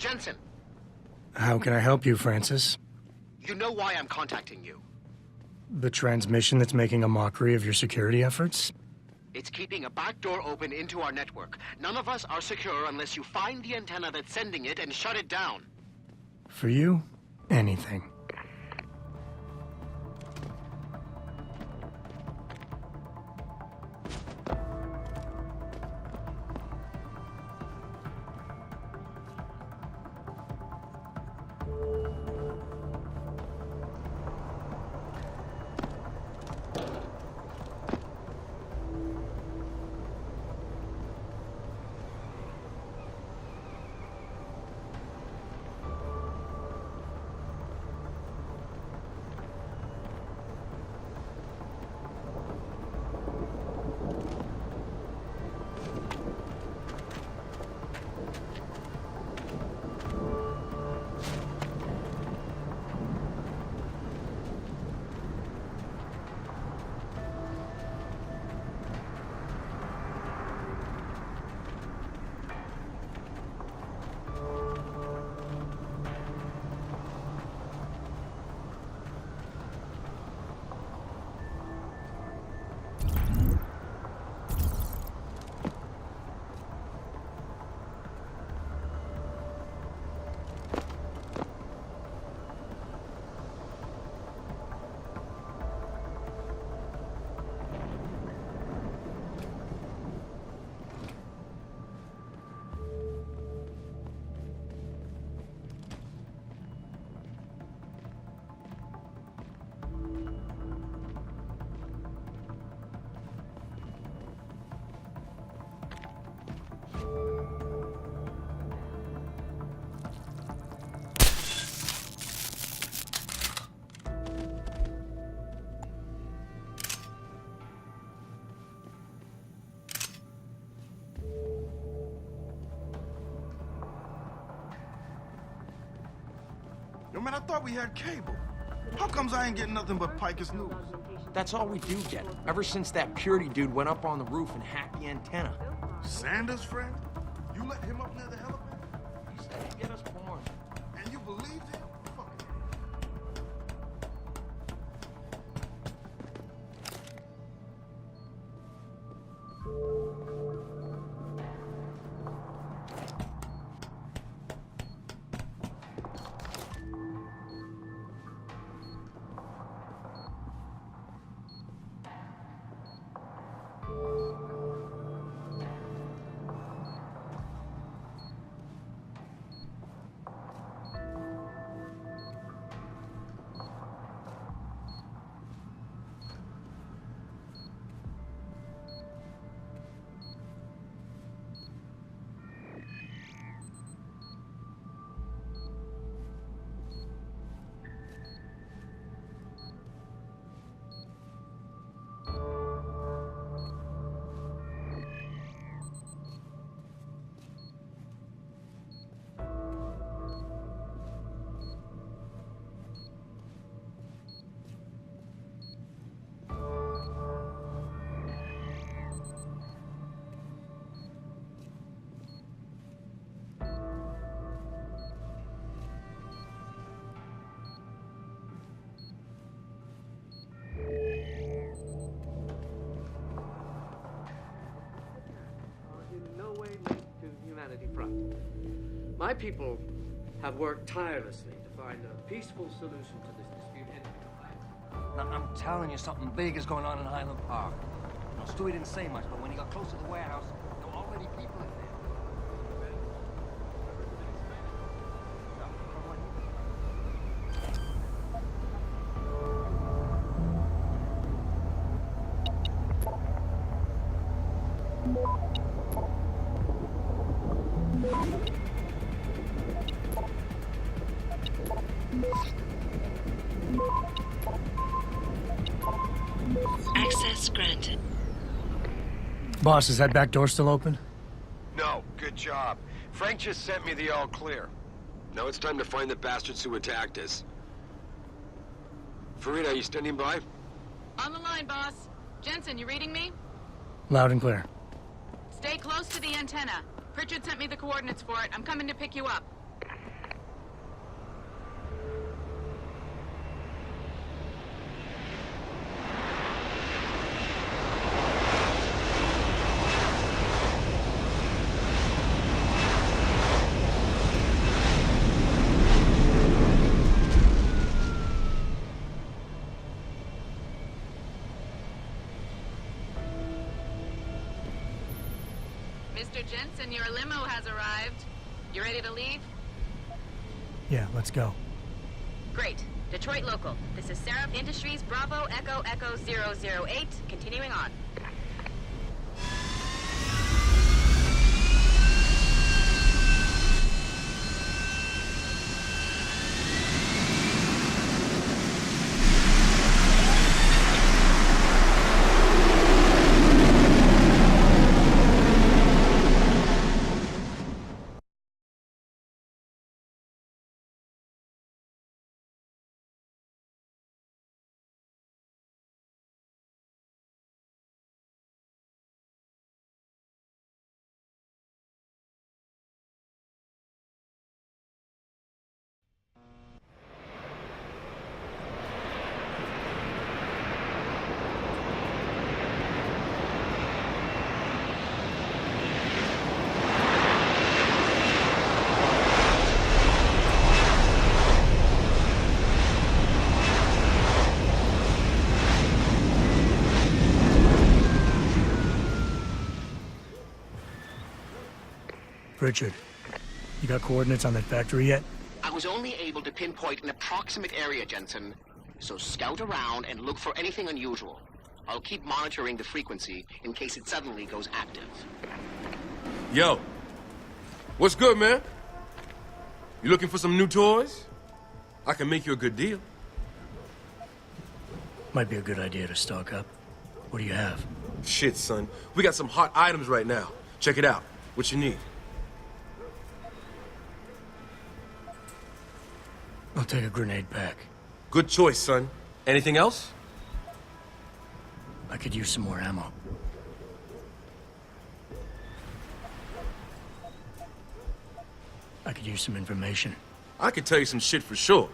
Jensen, How can I help you, Francis? you know why I'm contacting you. The transmission that's making a mockery of your security efforts? It's keeping a back door open into our network. None of us are secure unless you find the antenna that's sending it and shut it down. For you, anything. Yo, man, I thought we had cable. How comes I ain't getting nothing but Picus News? That's all we do get. Ever since that Purity dude went up on the roof and hacked the antenna. Sanders' friend? You let him up near the helipad? He said he'd get us porn. And you believed him? Fuck it. Front. My people have worked tirelessly to find a peaceful solution to this dispute. Now, I'm telling you, something big is going on in Highland Park. You know, Stewie didn't say much, but when he got close to the warehouse, there were already people in there. Access granted. Boss, is that back door still open? No, good job. Frank just sent me the all clear. Now it's time to find the bastards who attacked us. Farida, are you standing by? On the line, boss. Jensen, you reading me? Loud and clear. Stay close to the antenna. Pritchard sent me the coordinates for it. I'm coming to pick you up. Mr. Jensen, your limo has arrived. You ready to leave? Yeah, let's go. Great. Detroit local. This is Seraph Industries Bravo Echo Echo 008. Continuing on. Richard, you got coordinates on that factory yet? I was only able to pinpoint an approximate area, Jensen. So scout around and look for anything unusual. I'll keep monitoring the frequency in case it suddenly goes active. Yo, what's good, man? You looking for some new toys? I can make you a good deal. Might be a good idea to stock up. What do you have? Shit, son. We got some hot items right now. Check it out. What you need? I'll take a grenade pack. Good choice, son. Anything else? I could use some more ammo. I could use some information. I could tell you some shit for sure.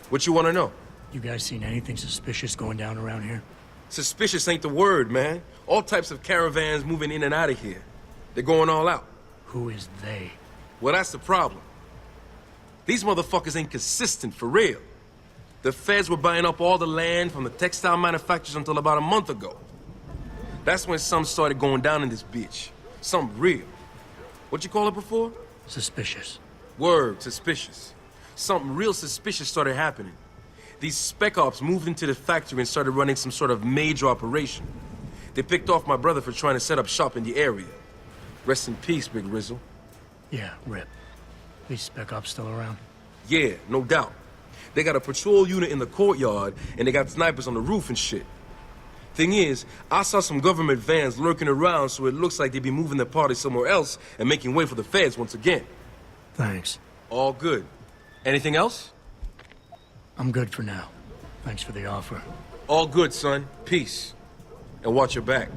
What you want to know? You guys seen anything suspicious going down around here? Suspicious ain't the word, man. All types of caravans moving in and out of here. They're going all out. Who is they? Well, that's the problem. These motherfuckers ain't consistent, for real. The feds were buying up all the land from the textile manufacturers until about a month ago. That's when some started going down in this bitch. Something real. What you call it before? Suspicious. Word, suspicious. Something real suspicious started happening. These spec ops moved into the factory and started running some sort of major operation. They picked off my brother for trying to set up shop in the area. Rest in peace, Big Rizzle. Yeah, rip. These spec ops still around? Yeah, no doubt. They got a patrol unit in the courtyard, and they got snipers on the roof and shit. Thing is, I saw some government vans lurking around, so it looks like they be moving the party somewhere else and making way for the feds once again. Thanks. All good. Anything else? I'm good for now. Thanks for the offer. All good, son. Peace. And watch your back.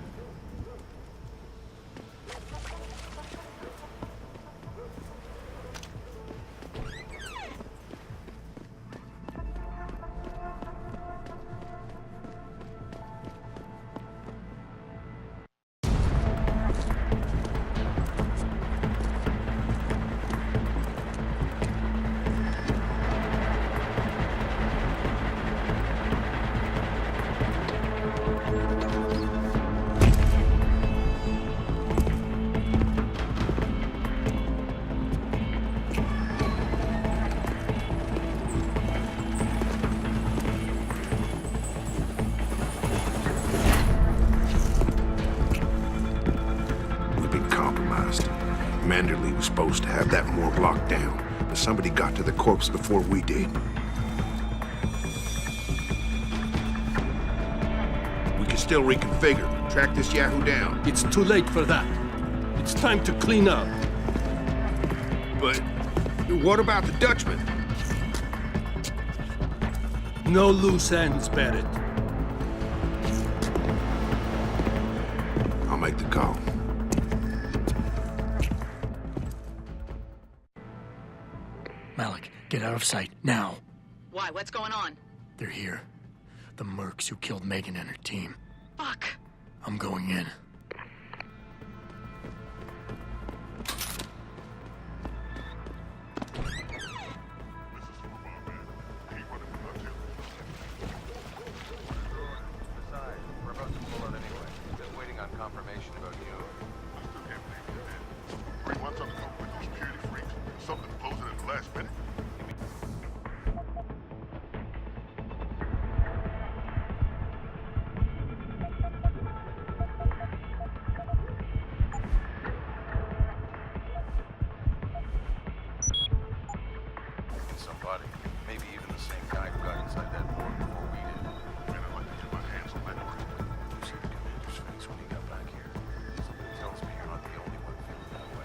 Manderley was supposed to have that morgue locked down, but somebody got to the corpse before we did. We can still reconfigure, track this Yahoo down. It's too late for that. It's time to clean up. But what about the Dutchman? No loose ends, Barrett. I'll make the call. Malik, get out of sight, now. Why? What's going on? They're here. The mercs who killed Megan and her team. Fuck. I'm going in. Besides, we're about to pull out anyway. Still waiting on confirmation about you. last minute. Somebody, maybe even the same guy who got inside that door before we did. Man, I'd like to get my hands on that one. You see the commander's face when he got back here. Something tells me you're not the only one feeling that way.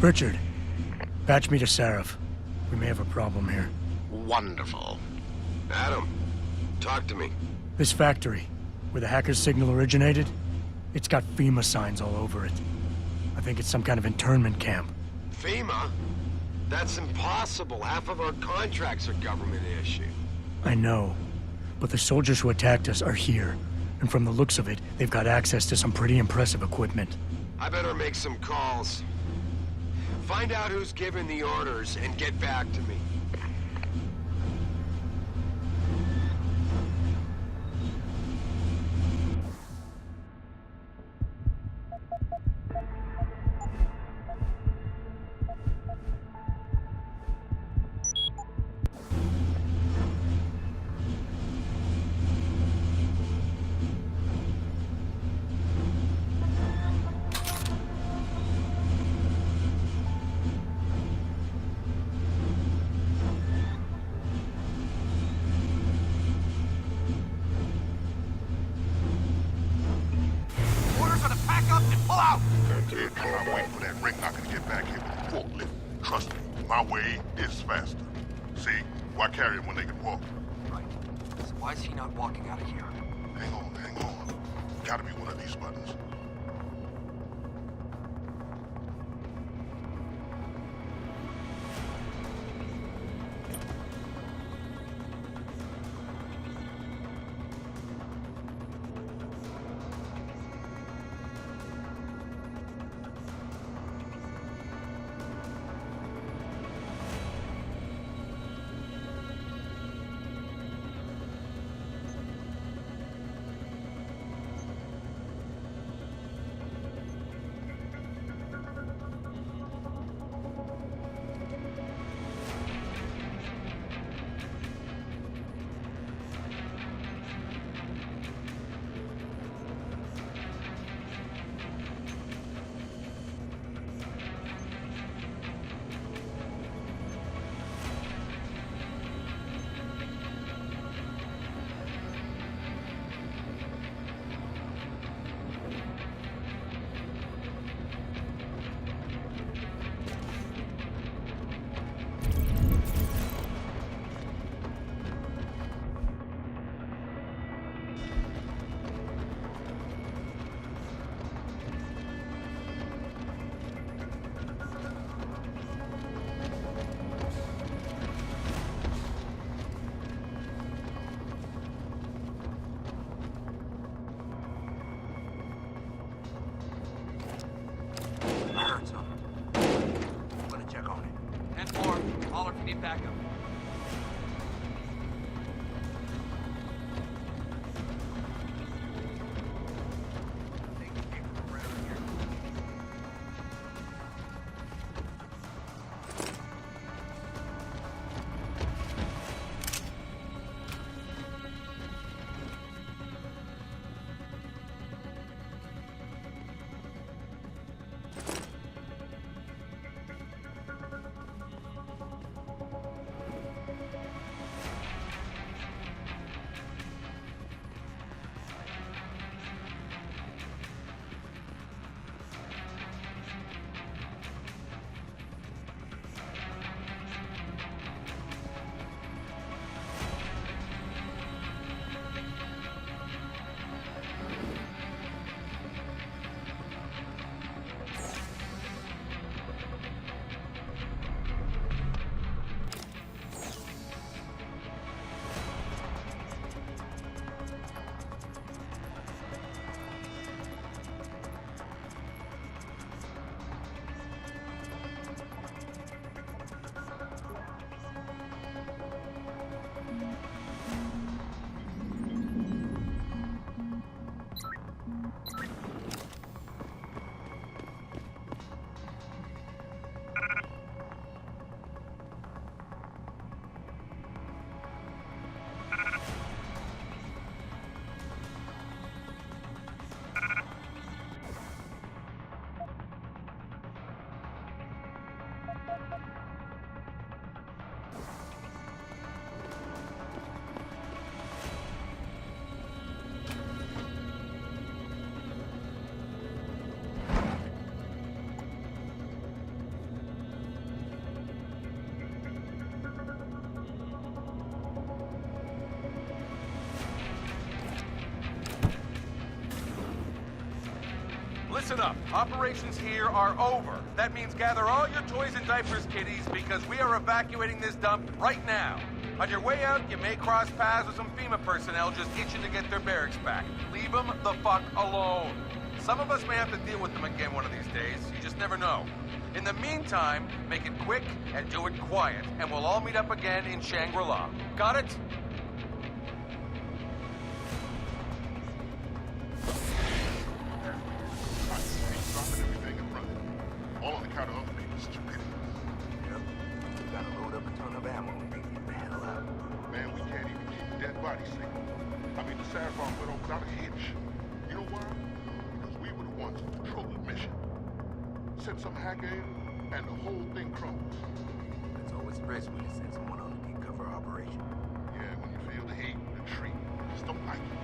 Richard, patch me to Sarif. We may have a problem here. Wonderful. Adam, talk to me. This factory. Where the hacker's signal originated, it's got FEMA signs all over it. I think it's some kind of internment camp. FEMA? That's impossible. Half of our contracts are government issue. I know, but the soldiers who attacked us are here, and from the looks of it, they've got access to some pretty impressive equipment. I better make some calls. Find out who's giving the orders and get back to me. Kid, I'm not waiting for that ring knocker to get back here with a forklift. Trust me, my way is faster. See? Why carry him when they can walk? Right. So why is he not walking out of here? Hang on. Gotta be one of these buttons. Backup. Listen up. Operations here are over. That means gather all your toys and diapers, kiddies, because we are evacuating this dump right now. On your way out, you may cross paths with some FEMA personnel just itching to get their barracks back. Leave them the fuck alone. Some of us may have to deal with them again one of these days. You just never know. In the meantime, make it quick and do it quiet, and we'll all meet up again in Shangri-La. Got it? Dropping everything and running. All on account of other people's stupidity. Yep. We gotta load up a ton of ammo and get the hell out. Man, we can't even keep a dead body safe. I mean, the Sarathon went on without a hitch. You know why? Because we were the ones who controlled the mission. Sent some hacker in, and the whole thing crumbles. That's always the best when you send someone on a deep cover operation. Yeah, when you feel the heat, the tree, you just don't like it.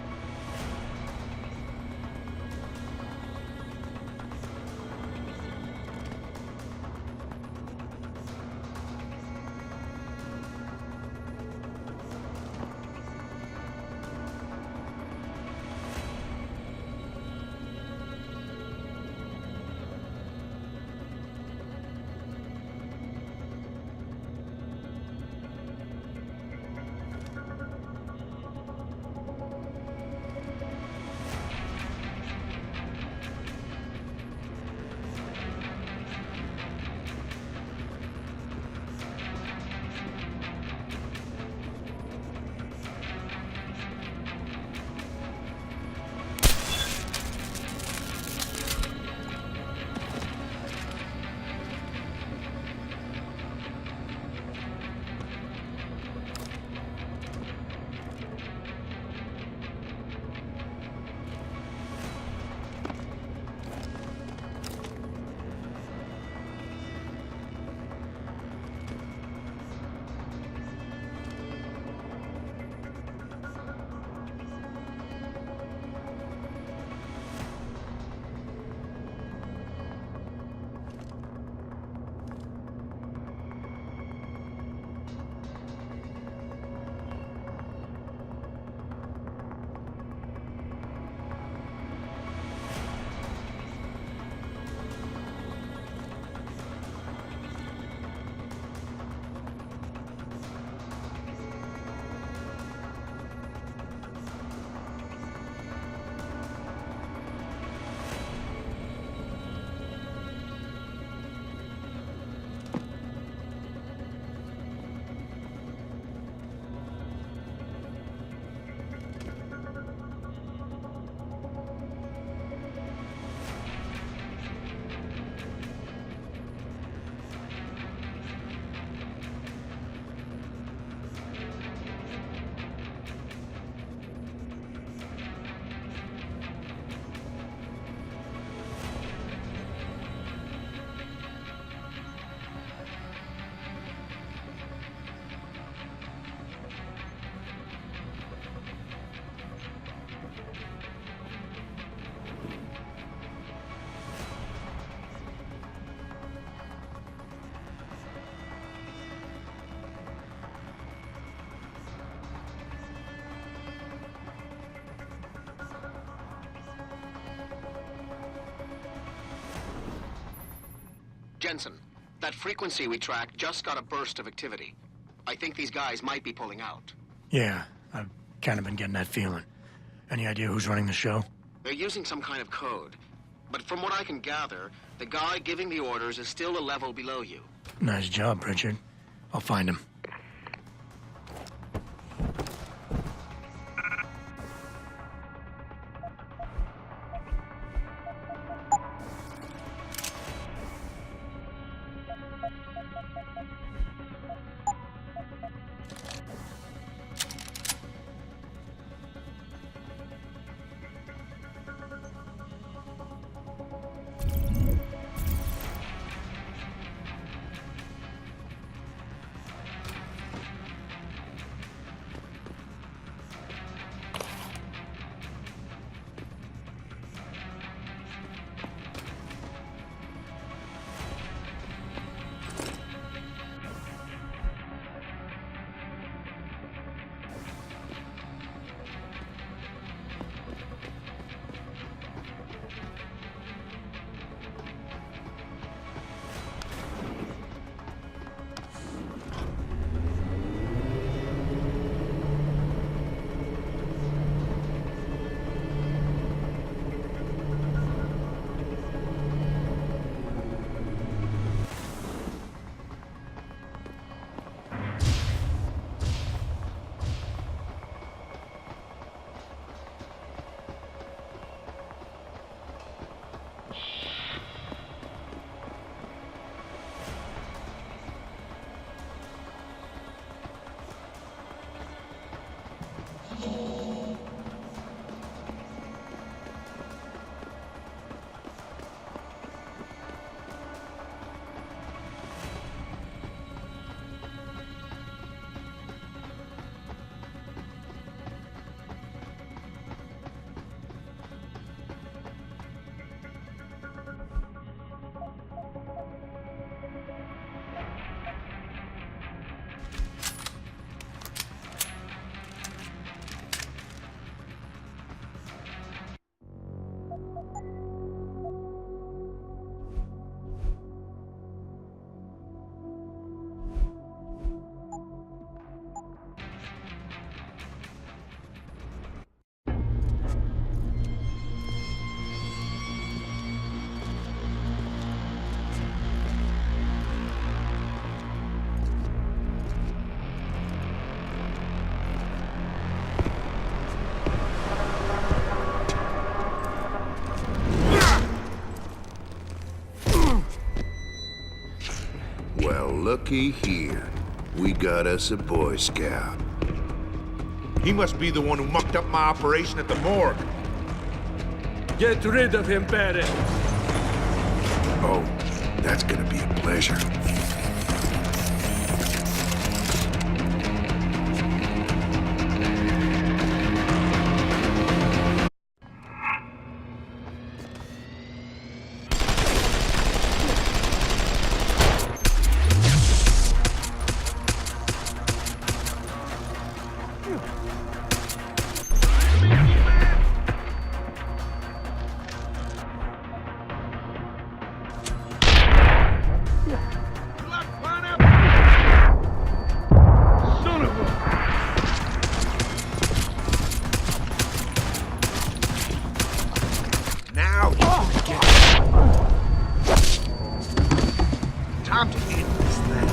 Jensen, that frequency we tracked just got a burst of activity. I think these guys might be pulling out. Yeah, I've kind of been getting that feeling. Any idea who's running the show? They're using some kind of code. But from what I can gather, the guy giving the orders is still a level below you. Nice job, Pritchard. I'll find him. looky here. We got us a Boy Scout. He must be the one who mucked up my operation at the morgue. Get rid of him, Barrett. Oh, that's gonna be a pleasure. Time to end this thing.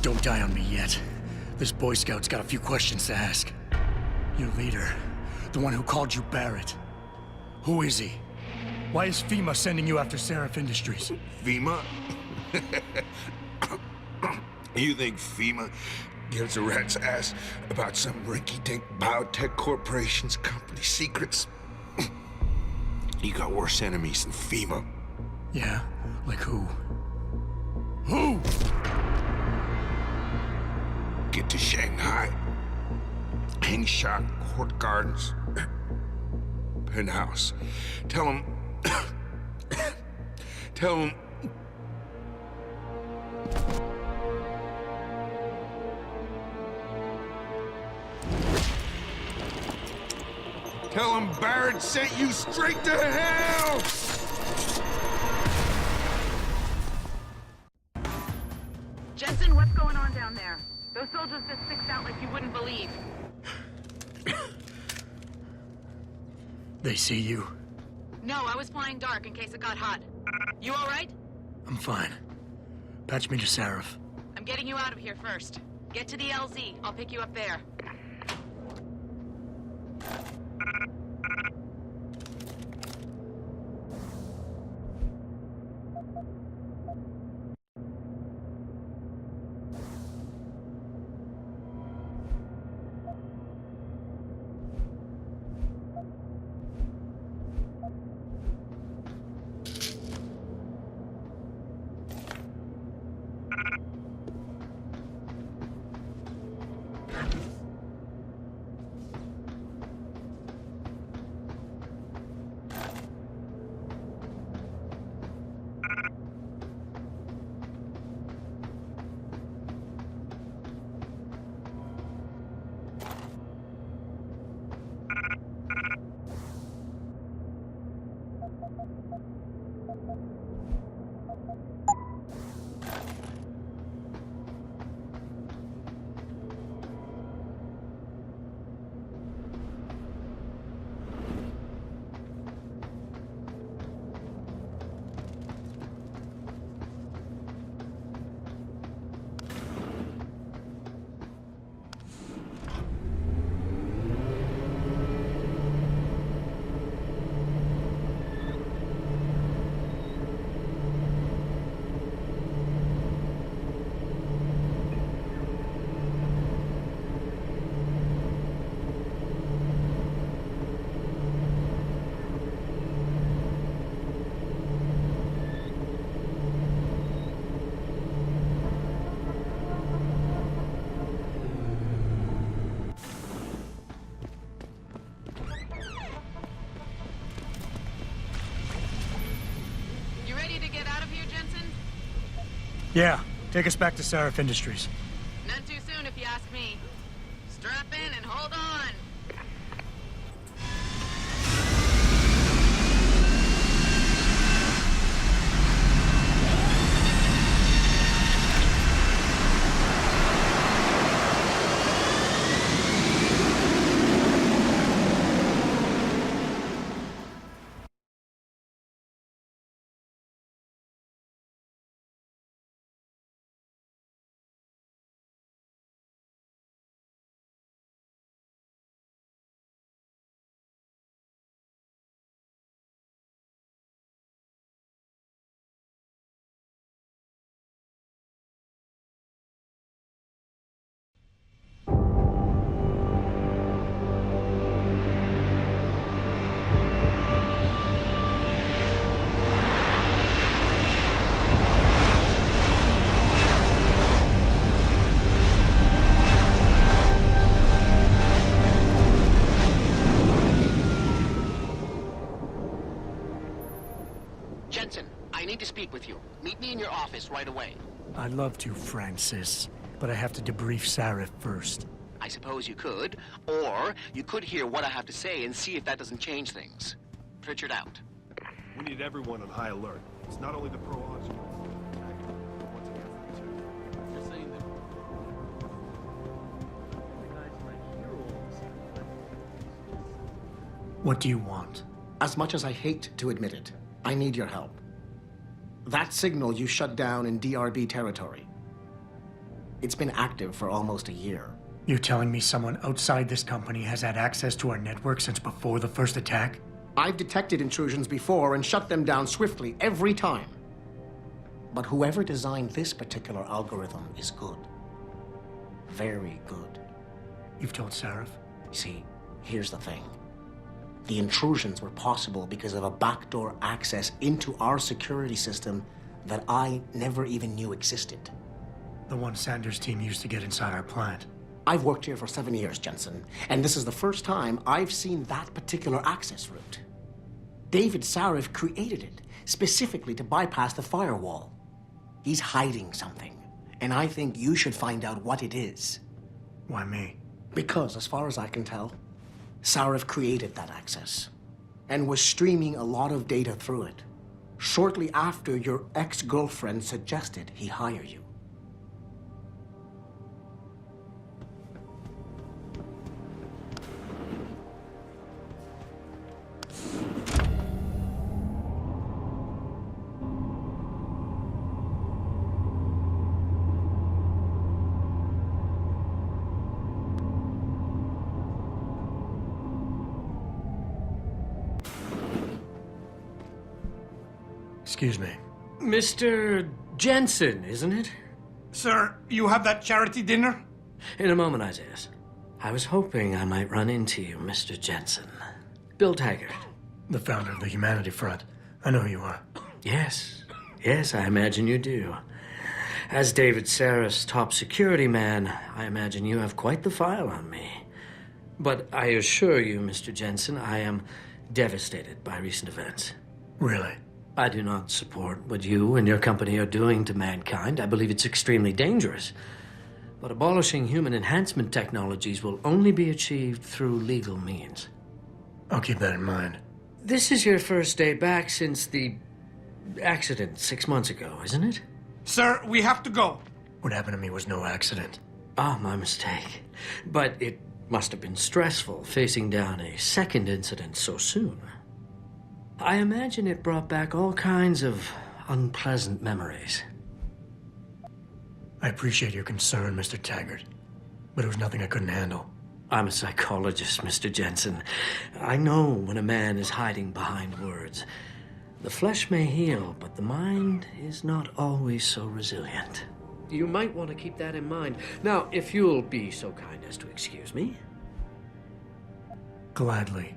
Don't die on me yet. This Boy Scout's got a few questions to ask. Your leader, the one who called you Barrett. Who is he? Why is FEMA sending you after Seraph Industries? FEMA? You think FEMA gives a rat's ass about some rinky-dink biotech corporation's company secrets? You got worse enemies than FEMA. Yeah? Like who? Who? Get to Shanghai. Hang shot, Court Gardens. Penthouse. Tell him... Tell him... Tell him Barrett sent you straight to hell! Jensen, what's going on down there? Those soldiers just sticks out like you wouldn't believe. They see you? No, I was flying dark in case it got hot. You all right? I'm fine. Patch me to Seraph. I'm getting you out of here first. Get to the LZ. I'll pick you up there. Yeah, take us back to Seraph Industries. None too soon, if you ask me. Strap in and hold on. Jensen, I need to speak with you. Meet me in your office right away. I'd love to, Francis, but I have to debrief Sarif first. I suppose you could, or you could hear what I have to say and see if that doesn't change things. Pritchard out. We need everyone on high alert. It's not only the pro-Oz. What do you want? As much as I hate to admit it, I need your help. That signal you shut down in DRB territory. It's been active for almost a year. You're telling me someone outside this company has had access to our network since before the first attack? I've detected intrusions before and shut them down swiftly every time. But whoever designed this particular algorithm is good. Very good. You've told Sarif? See, here's the thing. The intrusions were possible because of a backdoor access into our security system that I never even knew existed. The one Sanders' team used to get inside our plant. I've worked here for 7 years, Jensen, and this is the first time I've seen that particular access route. David Sarif created it specifically to bypass the firewall. He's hiding something, and I think you should find out what it is. Why me? Because, as far as I can tell, Sarif created that access and was streaming a lot of data through it shortly after your ex-girlfriend suggested he hire you. Excuse me. Mr. Jensen, isn't it? Sir, you have that charity dinner? In a moment, Isaiah. I was hoping I might run into you, Mr. Jensen. Bill Taggart. The founder of the Humanity Front. I know who you are. Yes. Yes, I imagine you do. As David Sarif's top security man, I imagine you have quite the file on me. But I assure you, Mr. Jensen, I am devastated by recent events. Really? I do not support what you and your company are doing to mankind. I believe it's extremely dangerous. But abolishing human enhancement technologies will only be achieved through legal means. I'll keep that in mind. This is your first day back since the accident 6 months ago, isn't it? Sir, we have to go. What happened to me was no accident. Ah, my mistake. But it must have been stressful facing down a second incident so soon. I imagine it brought back all kinds of unpleasant memories. I appreciate your concern, Mr. Taggart, but it was nothing I couldn't handle. I'm a psychologist, Mr. Jensen. I know when a man is hiding behind words. The flesh may heal, but the mind is not always so resilient. You might want to keep that in mind. Now, if you'll be so kind as to excuse me. Gladly.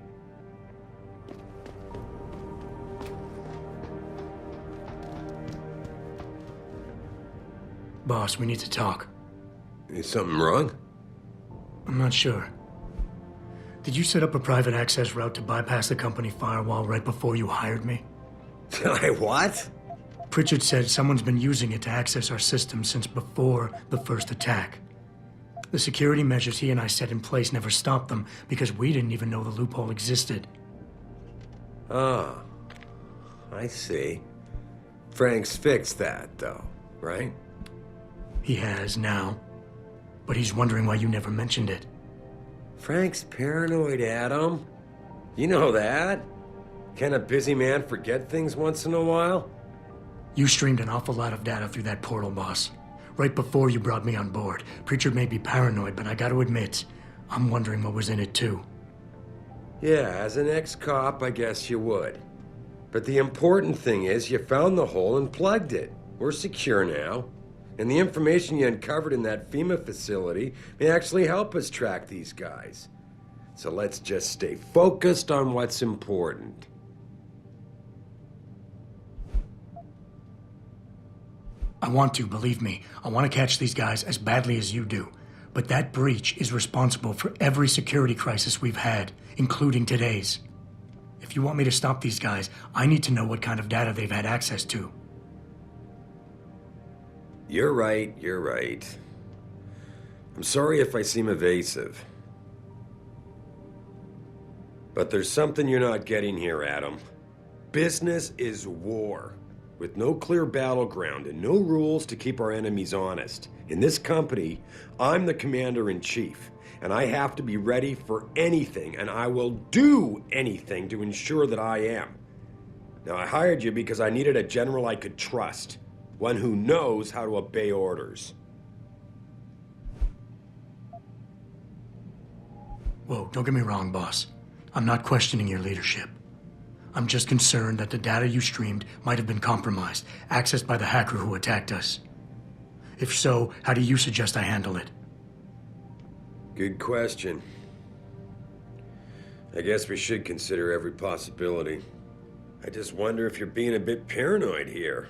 Boss, we need to talk. Is something wrong? I'm not sure. Did you set up a private access route to bypass the company firewall right before you hired me? What? Pritchard said someone's been using it to access our system since before the first attack. The security measures he and I set in place never stopped them because we didn't even know the loophole existed. Ah, I see. Frank's fixed that, though, right? He has now. But he's wondering why you never mentioned it. Frank's paranoid, Adam. You know that. Can a busy man forget things once in a while? You streamed an awful lot of data through that portal, boss. Right before you brought me on board. Preacher may be paranoid, but I gotta admit, I'm wondering what was in it too. Yeah, as an ex-cop, I guess you would. But the important thing is you found the hole and plugged it. We're secure now. And the information you uncovered in that FEMA facility may actually help us track these guys. So let's just stay focused on what's important. I want to, believe me. I want to catch these guys as badly as you do. But that breach is responsible for every security crisis we've had, including today's. If you want me to stop these guys, I need to know what kind of data they've had access to. You're right, you're right. I'm sorry if I seem evasive. But there's something you're not getting here, Adam. Business is war, with no clear battleground and no rules to keep our enemies honest. In this company, I'm the commander-in-chief, and I have to be ready for anything, and I will do anything to ensure that I am. Now, I hired you because I needed a general I could trust. One who knows how to obey orders. Whoa, don't get me wrong, boss. I'm not questioning your leadership. I'm just concerned that the data you streamed might have been compromised, accessed by the hacker who attacked us. If so, how do you suggest I handle it? Good question. I guess we should consider every possibility. I just wonder if you're being a bit paranoid here.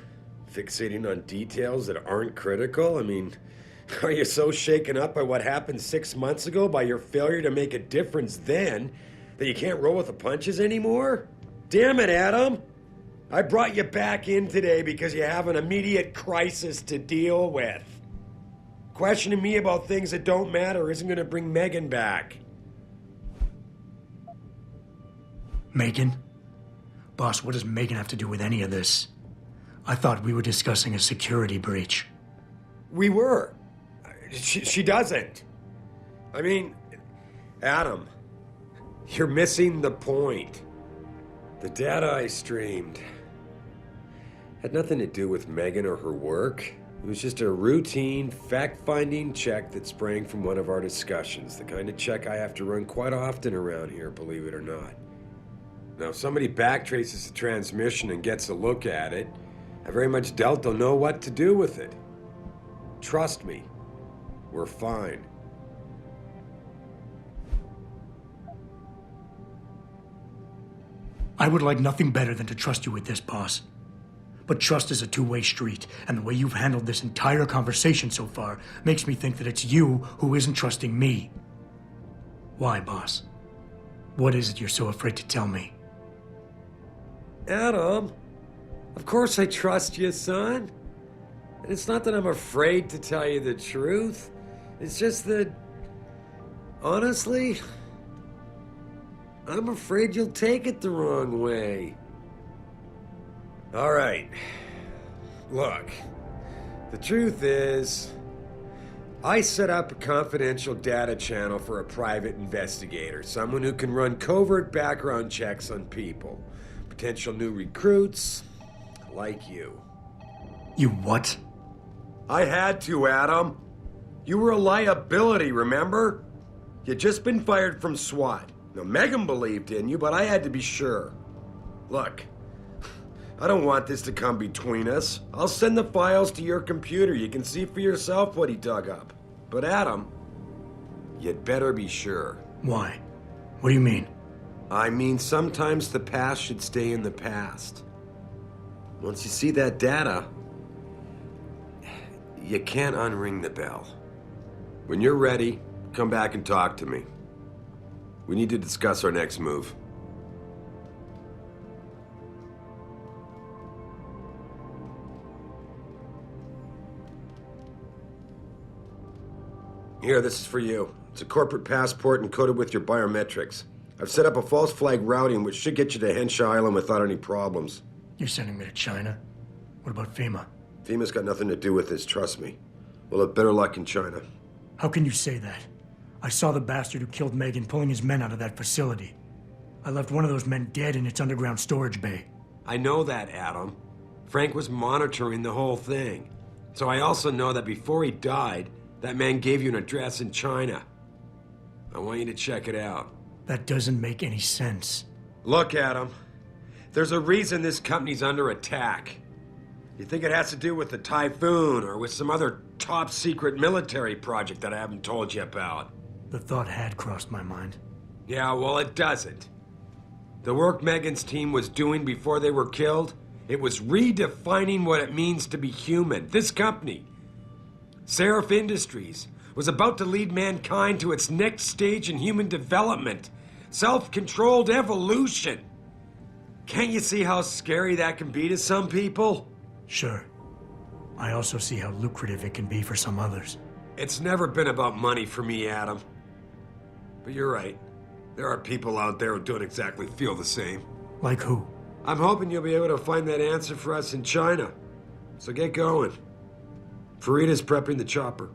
Fixating on details that aren't critical? I mean, are you so shaken up by what happened 6 months ago, by your failure to make a difference then, that you can't roll with the punches anymore? Damn it, Adam! I brought you back in today because you have an immediate crisis to deal with. Questioning me about things that don't matter isn't going to bring Megan back. Megan? Boss, what does Megan have to do with any of this? I thought we were discussing a security breach. We were. She doesn't. I mean, Adam, you're missing the point. The data I streamed had nothing to do with Megan or her work. It was just a routine, fact-finding check that sprang from one of our discussions. The kind of check I have to run quite often around here, believe it or not. Now, if somebody backtraces the transmission and gets a look at it, I very much doubt they'll know what to do with it. Trust me, we're fine. I would like nothing better than to trust you with this, boss. But trust is a two-way street, and the way you've handled this entire conversation so far makes me think that it's you who isn't trusting me. Why, boss? What is it you're so afraid to tell me? Adam, of course I trust you, son. And it's not that I'm afraid to tell you the truth. It's just that, honestly, I'm afraid you'll take it the wrong way. All right. Look, the truth is, I set up a confidential data channel for a private investigator, someone who can run covert background checks on people. Potential new recruits, like you. You what? I had to, Adam. You were a liability, remember? You'd just been fired from SWAT. Now, Megan believed in you, but I had to be sure. Look, I don't want this to come between us. I'll send the files to your computer. You can see for yourself what he dug up. But Adam, you'd better be sure. Why? What do you mean? I mean, sometimes the past should stay in the past. Once you see that data, you can't unring the bell. When you're ready, come back and talk to me. We need to discuss our next move. Here, this is for you. It's a corporate passport encoded with your biometrics. I've set up a false flag routing which should get you to Henshaw Island without any problems. You're sending me to China? What about FEMA? FEMA's got nothing to do with this, trust me. We'll have better luck in China. How can you say that? I saw the bastard who killed Megan pulling his men out of that facility. I left one of those men dead in its underground storage bay. I know that, Adam. Frank was monitoring the whole thing. So I also know that before he died, that man gave you an address in China. I want you to check it out. That doesn't make any sense. Look, Adam. There's a reason this company's under attack. You think it has to do with the Typhoon or with some other top-secret military project that I haven't told you about? The thought had crossed my mind. Yeah, well, it doesn't. The work Megan's team was doing before they were killed, it was redefining what it means to be human. This company, Seraph Industries, was about to lead mankind to its next stage in human development. Self-controlled evolution. Can't you see how scary that can be to some people? Sure. I also see how lucrative it can be for some others. It's never been about money for me, Adam. But you're right. There are people out there who don't exactly feel the same. Like who? I'm hoping you'll be able to find that answer for us in China. So get going. Farida's prepping the chopper.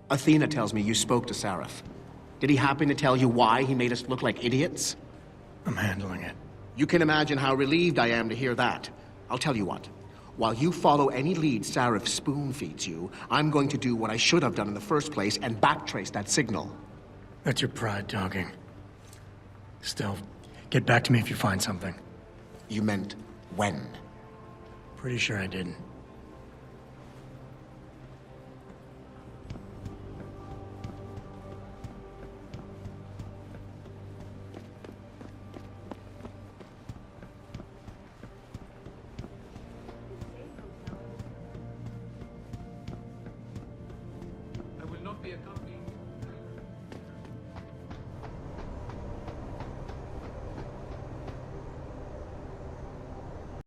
Athena tells me you spoke to Seraph. Did he happen to tell you why he made us look like idiots? I'm handling it. You can imagine how relieved I am to hear that. I'll tell you what. While you follow any lead Seraph spoon-feeds you, I'm going to do what I should have done in the first place and backtrace that signal. That's your pride talking. Still, get back to me if you find something. You meant when? Pretty sure I didn't. I will not be accompanied.